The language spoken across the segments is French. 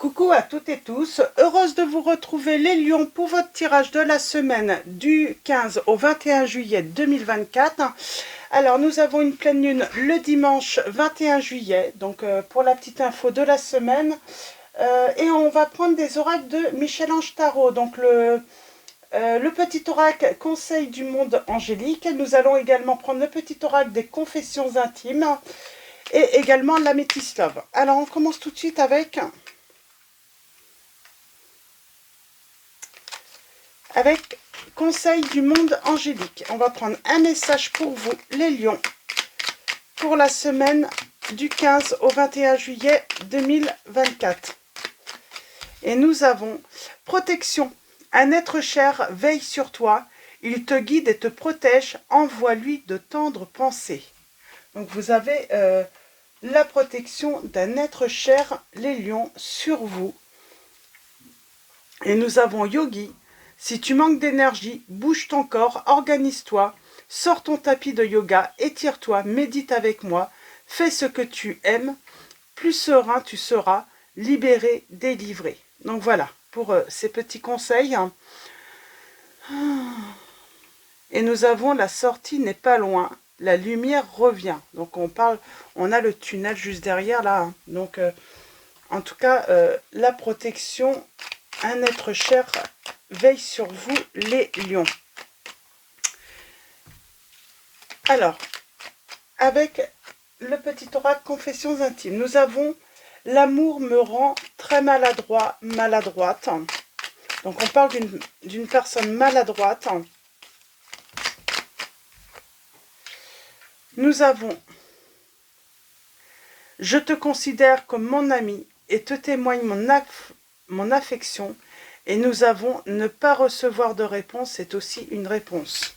Coucou à toutes et tous, heureuse de vous retrouver les lions pour votre tirage de la semaine du 15 au 21 juillet 2024. Alors nous avons une pleine lune le dimanche 21 juillet, donc pour la petite info de la semaine. Et on va prendre des oracles de Michel-Ange Tarot, donc le petit oracle Conseil du monde angélique. Nous allons également prendre le petit oracle des confessions intimes et également l'améthyste love. Alors on commence tout de suite avec Conseil du monde angélique. On va prendre un message pour vous, les lions, pour la semaine du 15 au 21 juillet 2024. Et nous avons protection. Un être cher veille sur toi. Il te guide et te protège. Envoie-lui de tendres pensées. Donc vous avez la protection d'un être cher, les lions, sur vous. Et nous avons Yogi. Si tu manques d'énergie, bouge ton corps, organise-toi, sors ton tapis de yoga, étire-toi, médite avec moi, fais ce que tu aimes, plus serein tu seras, libéré, délivré. Donc voilà, pour ces petits conseils. Et nous avons la sortie n'est pas loin, la lumière revient. Donc on a le tunnel juste derrière là. Donc en tout cas, la protection, un être cher veille sur vous les lions. Alors, avec le petit oracle confessions intimes, nous avons l'amour me rend très maladroit, maladroite. Donc on parle d'une personne maladroite. Nous avons je te considère comme mon ami et te témoigne mon affection. Et nous avons ne pas recevoir de réponse, c'est aussi une réponse.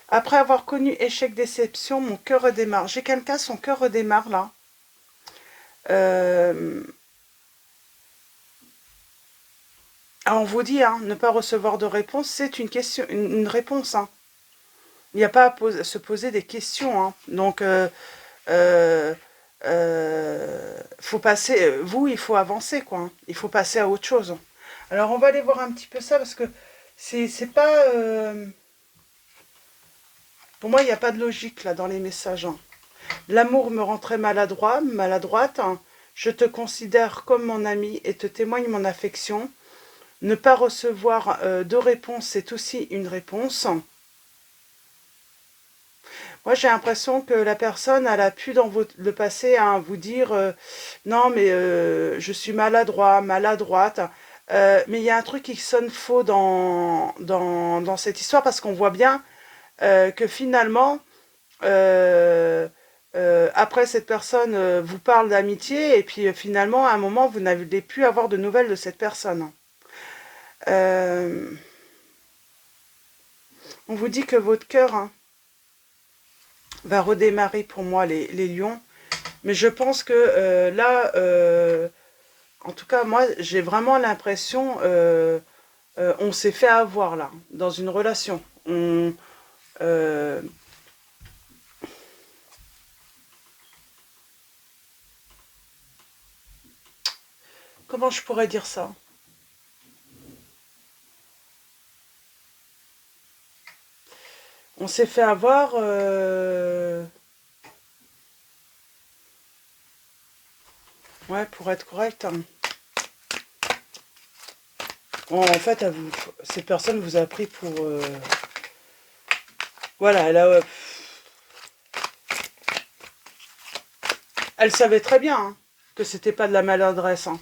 Après avoir connu échec, déception, mon cœur redémarre. J'ai quelqu'un, son cœur redémarre là. Alors on vous dit, hein, ne pas recevoir de réponse, c'est une question, une réponse. Hein. Il n'y a pas à se poser des questions. Hein. Donc, faut passer. Vous, il faut avancer, quoi. Hein. Il faut passer à autre chose. Alors, on va aller voir un petit peu ça parce que c'est pas. Pour moi, il n'y a pas de logique là dans les messages. Hein. L'amour me rend très maladroit, maladroite. Hein. Je te considère comme mon ami et te témoigne mon affection. Ne pas recevoir de réponse, c'est aussi une réponse. Moi, j'ai l'impression que la personne, elle a pu dans le passé hein, vous dire non, mais je suis maladroit, maladroite. Mais il y a un truc qui sonne faux dans cette histoire parce qu'on voit bien que finalement, après cette personne vous parle d'amitié et puis finalement, à un moment, vous n'avez plus avoir de nouvelles de cette personne. On vous dit que votre cœur hein, va redémarrer pour moi les lions. Mais je pense que là, en tout cas, moi, j'ai vraiment l'impression, on s'est fait avoir là, dans une relation. Comment je pourrais dire ça? On s'est fait avoir... ouais, pour être correct. Hein. Bon, en fait, cette personne vous a pris pour... voilà, elle savait très bien hein, que c'était pas de la maladresse. Hein.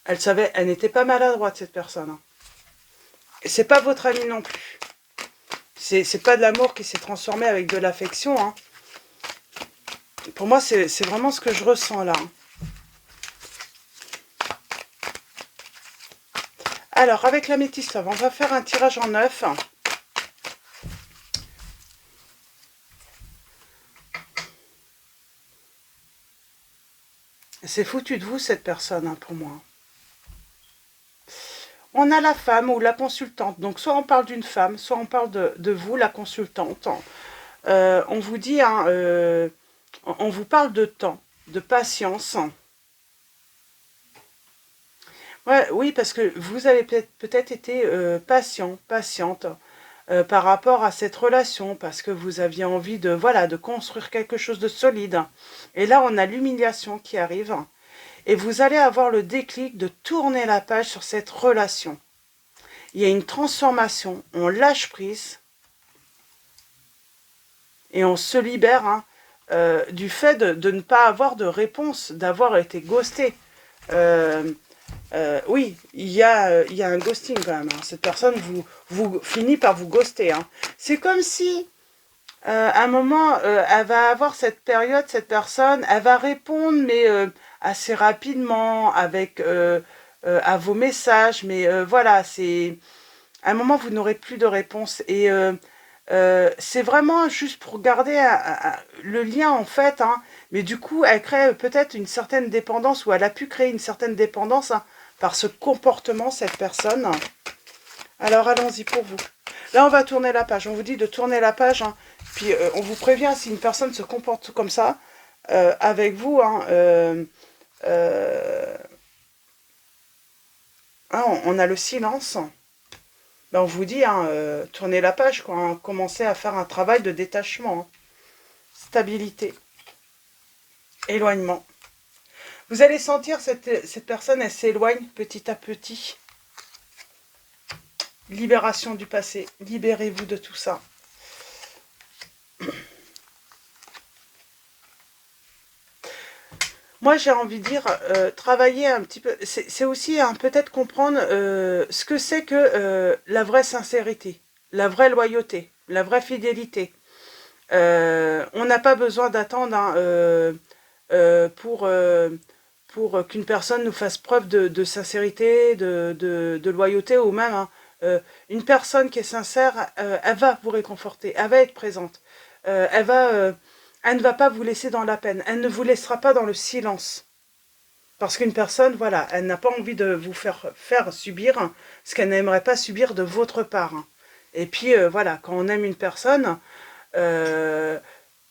Elle savait, elle n'était pas maladroite, cette personne. Hein. Et c'est pas votre ami non plus. C'est pas de l'amour qui s'est transformé avec de l'affection. Hein. Pour moi, c'est vraiment ce que je ressens là. Hein. Alors, avec l'améthyste, on va faire un tirage en 9. C'est foutu de vous, cette personne, hein, pour moi. On a la femme ou la consultante. Donc, soit on parle d'une femme, soit on parle de vous, la consultante. On vous dit, hein, on vous parle de temps, de patience. Ouais, oui, parce que vous avez peut-être été patient, patiente par rapport à cette relation, parce que vous aviez envie de, voilà, de construire quelque chose de solide. Et là, on a l'humiliation qui arrive. Et vous allez avoir le déclic de tourner la page sur cette relation. Il y a une transformation, on lâche prise et on se libère, hein, du fait de ne pas avoir de réponse, d'avoir été ghosté. Oui, il y a un ghosting quand même, hein. Cette personne vous finit par vous ghoster, hein. C'est comme si, à un moment, elle va avoir cette période, cette personne, elle va répondre, mais assez rapidement, avec à vos messages, mais voilà, c'est à un moment, vous n'aurez plus de réponse. Et c'est vraiment juste pour garder le lien, en fait, hein. Mais du coup, elle crée peut-être une certaine dépendance, ou elle a pu créer une certaine dépendance, hein, par ce comportement, cette personne. Alors, allons-y pour vous. Là, on va tourner la page. On vous dit de tourner la page, hein. Puis, on vous prévient, si une personne se comporte comme ça, avec vous, hein, hein, on a le silence. Ben, on vous dit, hein, tournez la page, quoi, hein, commencez à faire un travail de détachement, hein. Stabilité, éloignement. Vous allez sentir cette personne, elle s'éloigne petit à petit. Libération du passé, libérez-vous de tout ça. Moi, j'ai envie de dire, travailler un petit peu, c'est aussi hein, peut-être comprendre ce que c'est que la vraie sincérité, la vraie loyauté, la vraie fidélité. On n'a pas besoin d'attendre hein, pour qu'une personne nous fasse preuve de sincérité, de loyauté, ou même hein, une personne qui est sincère, elle va vous réconforter, elle va être présente, elle ne va pas vous laisser dans la peine, elle ne vous laissera pas dans le silence. Parce qu'une personne, voilà, elle n'a pas envie de vous faire subir ce qu'elle n'aimerait pas subir de votre part, hein. Et puis, voilà, quand on aime une personne, euh,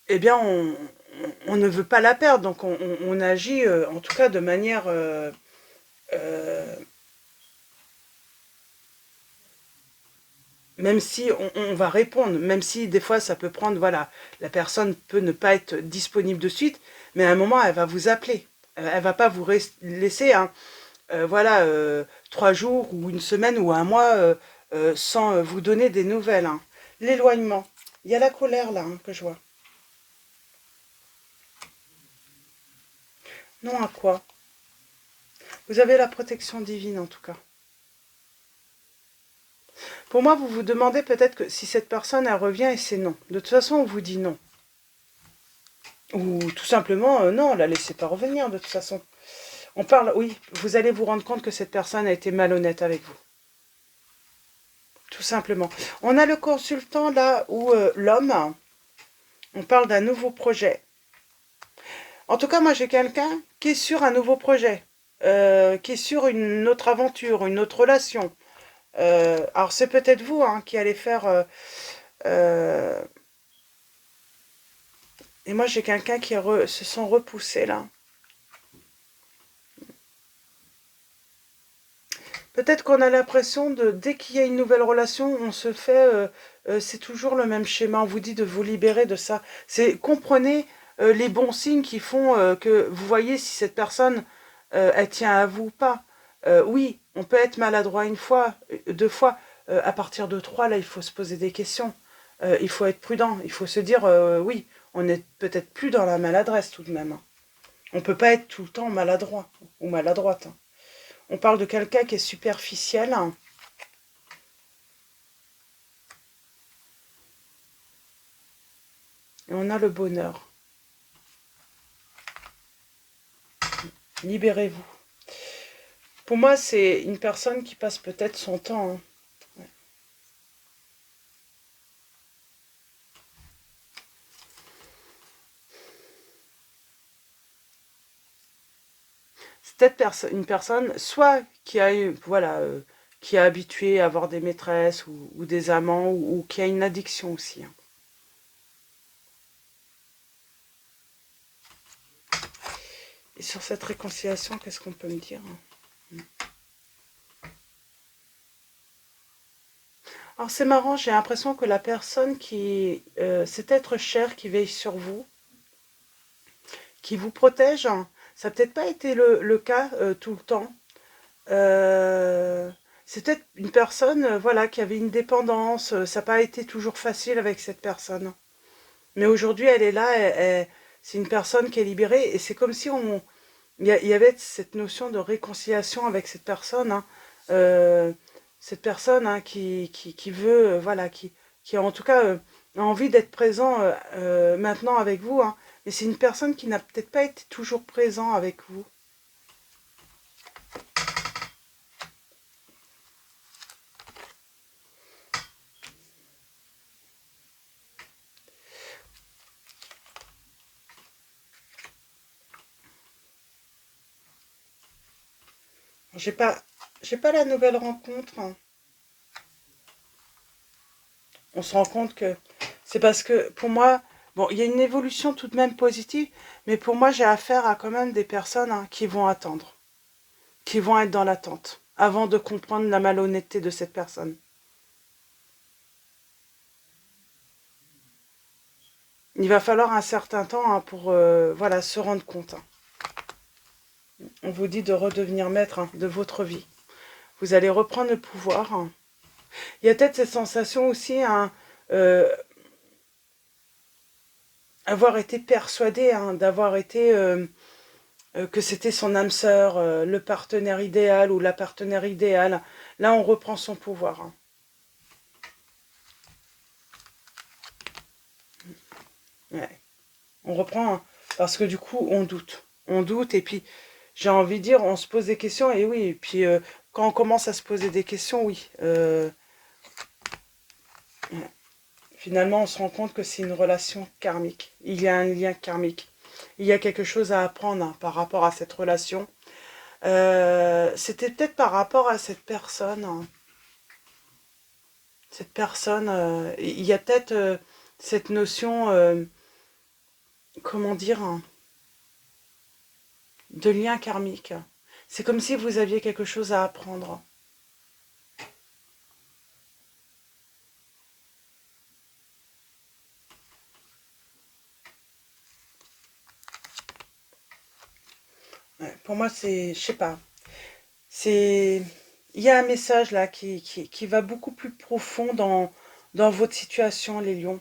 eh bien, on ne veut pas la perdre. Donc, on agit, en tout cas, de manière même si on va répondre, même si des fois ça peut prendre, voilà, la personne peut ne pas être disponible de suite, mais à un moment, elle va vous appeler. Elle va pas vous laisser, hein, voilà, 3 jours ou une semaine ou un mois sans vous donner des nouvelles, hein. L'éloignement. Il y a la colère là, hein, que je vois. Non à quoi? Vous avez la protection divine en tout cas. Pour moi, vous vous demandez peut-être que si cette personne, elle revient et c'est non. De toute façon, on vous dit non. Ou tout simplement, non, la laissez pas revenir de toute façon. On parle, oui, vous allez vous rendre compte que cette personne a été malhonnête avec vous. Tout simplement. On a le consultant là où l'homme, on parle d'un nouveau projet. En tout cas, moi j'ai quelqu'un qui est sur un nouveau projet, qui est sur une autre aventure, une autre relation. Alors c'est peut-être vous hein, qui allez faire... euh, et moi j'ai quelqu'un qui se sent repoussé là. Peut-être qu'on a l'impression de, dès qu'il y a une nouvelle relation, on se fait, c'est toujours le même schéma. On vous dit de vous libérer de ça. C'est comprenez les bons signes qui font que vous voyez si cette personne, elle tient à vous ou pas. Oui, on peut être maladroit une fois, 2 fois. À partir de 3, là, il faut se poser des questions. Il faut être prudent. Il faut se dire, oui, on n'est peut-être plus dans la maladresse tout de même, hein. On peut pas être tout le temps maladroit ou maladroite, hein. On parle de quelqu'un qui est superficiel. Et on a le bonheur. Libérez-vous. Pour moi, c'est une personne qui passe peut-être son temps, hein. Ouais. C'est peut-être une personne, soit qui a eu, voilà, qui est habitué à avoir des maîtresses ou des amants ou qui a une addiction aussi. Hein. Et sur cette réconciliation, qu'est-ce qu'on peut me dire? Alors c'est marrant, j'ai l'impression que la personne qui, cet être cher qui veille sur vous, qui vous protège, hein, ça n'a peut-être pas été le cas tout le temps. C'est peut-être une personne, voilà, qui avait une dépendance. Ça n'a pas été toujours facile avec cette personne. Mais aujourd'hui, elle est là. C'est une personne qui est libérée. Et c'est comme si il y avait cette notion de réconciliation avec cette personne. Hein. Euh, cette personne hein, qui veut, voilà, qui en tout cas a envie d'être présent maintenant avec vous. Hein. Mais c'est une personne qui n'a peut-être pas été toujours présent avec vous. J'ai pas, j'ai pas la nouvelle rencontre. Hein. On se rend compte que c'est parce que pour moi, bon, il y a une évolution tout de même positive, mais pour moi, j'ai affaire à quand même des personnes hein, qui vont attendre, qui vont être dans l'attente, avant de comprendre la malhonnêteté de cette personne. Il va falloir un certain temps hein, pour voilà, se rendre compte. Hein. On vous dit de redevenir maître hein, de votre vie. Vous allez reprendre le pouvoir. Hein. Il y a peut-être cette sensation aussi, hein, avoir été persuadé, hein, d'avoir été que c'était son âme sœur, le partenaire idéal ou la partenaire idéale. Là, on reprend son pouvoir. Hein. Ouais. On reprend hein, parce que du coup, on doute. On doute et puis, j'ai envie de dire, on se pose des questions et oui, et puis quand on commence à se poser des questions, oui. Ouais. Finalement, on se rend compte que c'est une relation karmique. Il y a un lien karmique. Il y a quelque chose à apprendre hein, par rapport à cette relation. C'était peut-être par rapport à cette personne. Hein. Cette personne, il y a peut-être cette notion, comment dire, hein, de lien karmique. C'est comme si vous aviez quelque chose à apprendre. Ouais, pour moi, c'est, je sais pas, c'est, il y a un message là qui va beaucoup plus profond dans votre situation, les lions.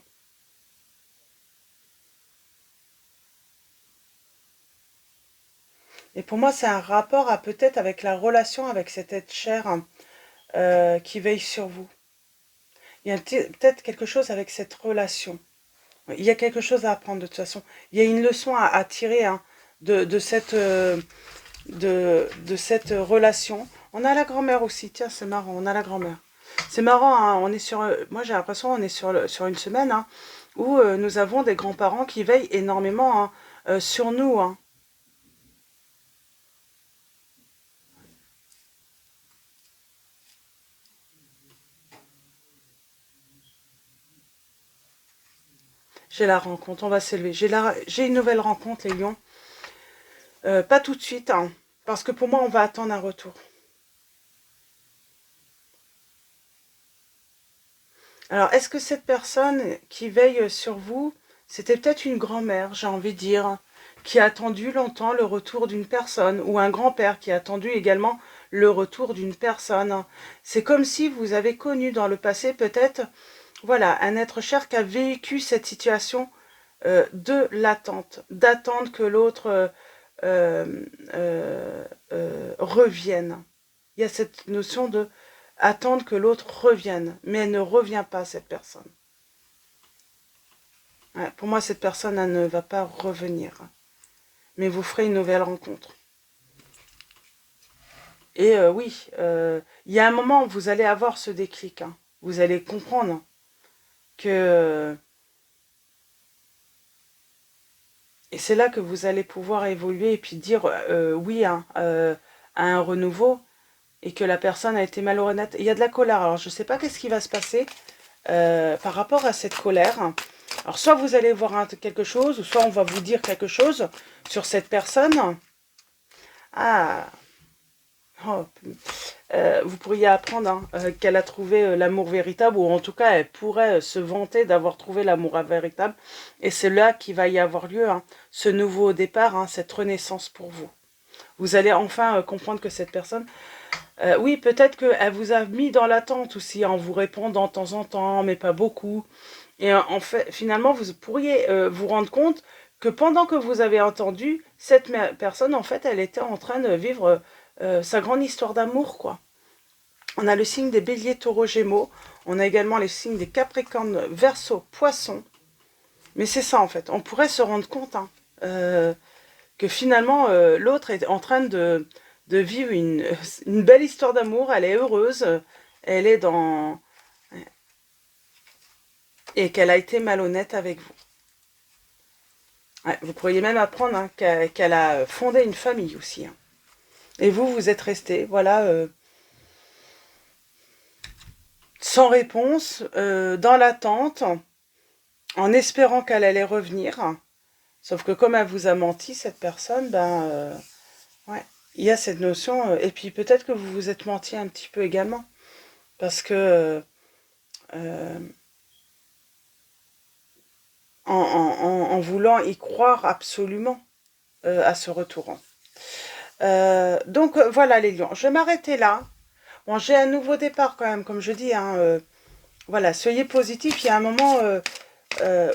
Et pour moi, c'est un rapport à peut-être avec la relation avec cet être cher hein, qui veille sur vous. Il y a peut-être quelque chose avec cette relation. Il y a quelque chose à apprendre de toute façon. Il y a une leçon à tirer hein, de cette, de cette relation. On a la grand-mère aussi. Tiens, c'est marrant, on a la grand-mère. C'est marrant, hein, on est sur, moi j'ai l'impression on est sur une semaine hein, où nous avons des grands-parents qui veillent énormément hein, sur nous. Hein. J'ai la rencontre, on va s'élever. J'ai une nouvelle rencontre, les lions. Pas tout de suite, hein, parce que pour moi, on va attendre un retour. Alors, est-ce que cette personne qui veille sur vous, c'était peut-être une grand-mère, j'ai envie de dire, qui a attendu longtemps le retour d'une personne, ou un grand-père qui a attendu également le retour d'une personne. C'est comme si vous avez connu dans le passé peut-être, voilà, un être cher qui a vécu cette situation de l'attente, d'attendre que l'autre revienne. Il y a cette notion de attendre que l'autre revienne, mais elle ne revient pas, cette personne. Ouais, pour moi, cette personne, elle ne va pas revenir. Mais vous ferez une nouvelle rencontre. Et oui, il y a un moment où vous allez avoir ce déclic. Hein. Vous allez comprendre que... Et c'est là que vous allez pouvoir évoluer et puis dire oui hein, à un renouveau. et que la personne a été malhonnête. Il y a de la colère. Alors, je ne sais pas qu'est-ce qui va se passer par rapport à cette colère. Alors, soit vous allez voir quelque chose, ou soit on va vous dire quelque chose sur cette personne. Ah, oh, vous pourriez apprendre qu'elle a trouvé l'amour véritable, ou en tout cas, elle pourrait se vanter d'avoir trouvé l'amour véritable. Et c'est là qu'il va y avoir lieu, ce nouveau départ, cette renaissance pour vous. Vous allez enfin comprendre que cette personne... oui, peut-être qu'elle vous a mis dans l'attente aussi, en vous répondant de temps en temps, mais pas beaucoup. Et en fait, finalement, vous pourriez vous rendre compte que pendant que vous avez entendu, cette personne, en fait, elle était en train de vivre sa grande histoire d'amour, quoi. On a le signe des béliers, taureaux, gémeaux. On a également les signes des capricornes, verseaux, poissons. Mais c'est ça, en fait. On pourrait se rendre compte que finalement, l'autre est en train de vivre une belle histoire d'amour. Elle est heureuse. Elle est dans... Et qu'elle a été malhonnête avec vous. Ouais, vous pourriez même apprendre qu'elle a fondé une famille aussi. Et vous, vous êtes resté, voilà, sans réponse, dans l'attente, en espérant qu'elle allait revenir. Sauf que comme elle vous a menti, cette personne, ouais, il y a cette notion. Et puis peut-être que vous vous êtes menti un petit peu également. Parce que en voulant y croire absolument à ce retour. Donc voilà les lions, je vais m'arrêter là. Bon, j'ai un nouveau départ quand même, comme je dis. Voilà, soyez positifs. Il y a un moment,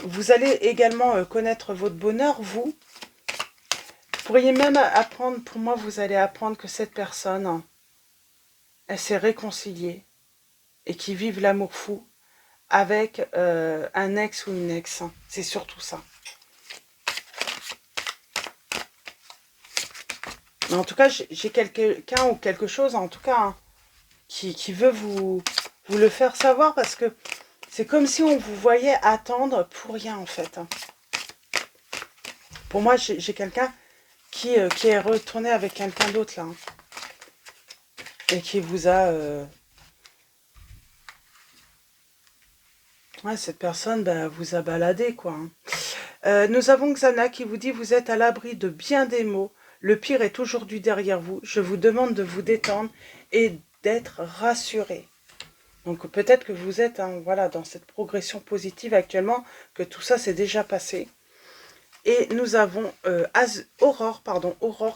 vous allez également connaître votre bonheur, vous. Vous pourriez même apprendre, pour moi, vous allez apprendre que cette personne, elle s'est réconciliée et qui vive l'amour fou avec un ex ou une ex. C'est surtout ça. Mais en tout cas, j'ai quelqu'un ou quelque chose, en tout cas, qui veut vous le faire savoir, parce que c'est comme si on vous voyait attendre pour rien, en fait. Pour moi, j'ai quelqu'un qui est retourné avec quelqu'un d'autre, là. Et qui vous a... Ouais, cette personne vous a baladé, quoi. Nous avons Xana qui vous dit: vous êtes à l'abri de bien des maux. Le pire est aujourd'hui derrière vous. Je vous demande de vous détendre et d'être rassuré. Donc peut-être que vous êtes voilà, dans cette progression positive actuellement, que tout ça s'est déjà passé. Et nous avons Aurore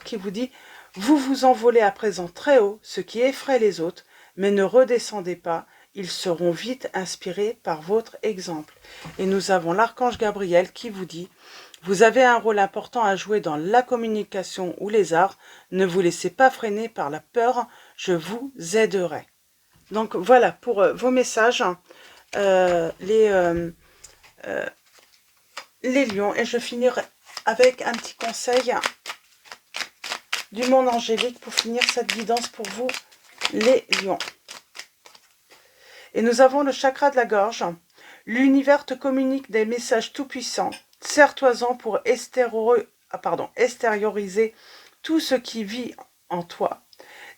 qui vous dit: vous vous envolez à présent très haut, ce qui effraie les autres, mais ne redescendez pas, ils seront vite inspirés par votre exemple. Et nous avons l'archange Gabriel qui vous dit: vous avez un rôle important à jouer dans la communication ou les arts, ne vous laissez pas freiner par la peur, je vous aiderai. Donc voilà pour vos messages, les lions. Et je finirai avec un petit conseil du monde angélique pour finir cette guidance pour vous, les lions. Et nous avons le chakra de la gorge. L'univers te communique des messages tout-puissants. Serre-toi-en pour extérioriser tout ce qui vit en toi.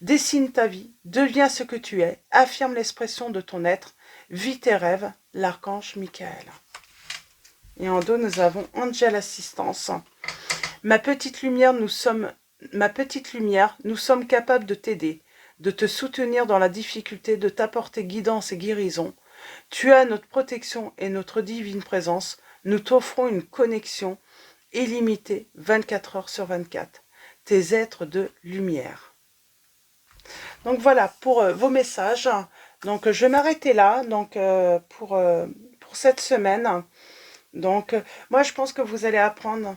Dessine ta vie, deviens ce que tu es, affirme l'expression de ton être, vis tes rêves, l'archange Michael. Et en dos, nous avons Angel Assistance. Ma petite lumière, nous sommes capables de t'aider, de te soutenir dans la difficulté, de t'apporter guidance et guérison. Tu as notre protection et notre divine présence. Nous t'offrons une connexion illimitée 24 heures sur 24. Tes êtres de lumière. Donc voilà pour vos messages. Donc je vais m'arrêter là pour cette semaine. Donc moi je pense que vous allez apprendre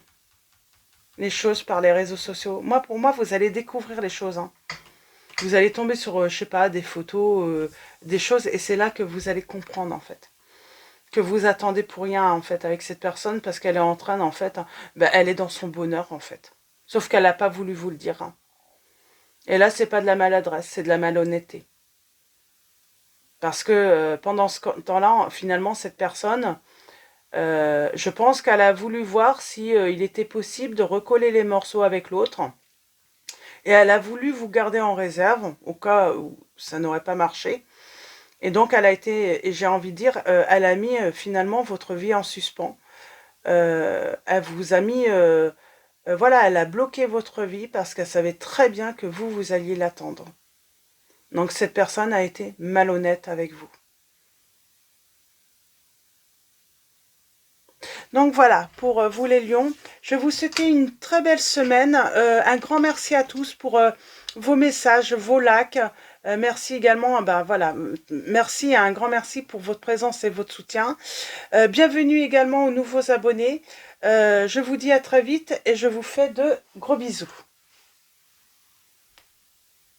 les choses par les réseaux sociaux. Pour moi, vous allez découvrir les choses. Vous allez tomber sur, je sais pas, des photos, des choses, et c'est là que vous allez comprendre, en fait. Que vous attendez pour rien, en fait, avec cette personne, parce qu'elle est en train, en fait, elle est dans son bonheur, en fait. Sauf qu'elle n'a pas voulu vous le dire. Et là, c'est pas de la maladresse, c'est de la malhonnêteté. Parce que pendant ce temps-là, finalement, cette personne... je pense qu'elle a voulu voir si il était possible de recoller les morceaux avec l'autre. Et elle a voulu vous garder en réserve, au cas où ça n'aurait pas marché. Et donc, elle a été, et j'ai envie de dire, elle a mis finalement votre vie en suspens. Elle vous a mis, voilà, elle a bloqué votre vie parce qu'elle savait très bien que vous alliez l'attendre. Donc, cette personne a été malhonnête avec vous. Donc voilà, pour vous les lions, je vais vous souhaiter une très belle semaine. Un grand merci à tous pour vos messages, vos likes. Merci également, ben voilà, merci, un grand merci pour votre présence et votre soutien. Bienvenue également aux nouveaux abonnés. Je vous dis à très vite et je vous fais de gros bisous.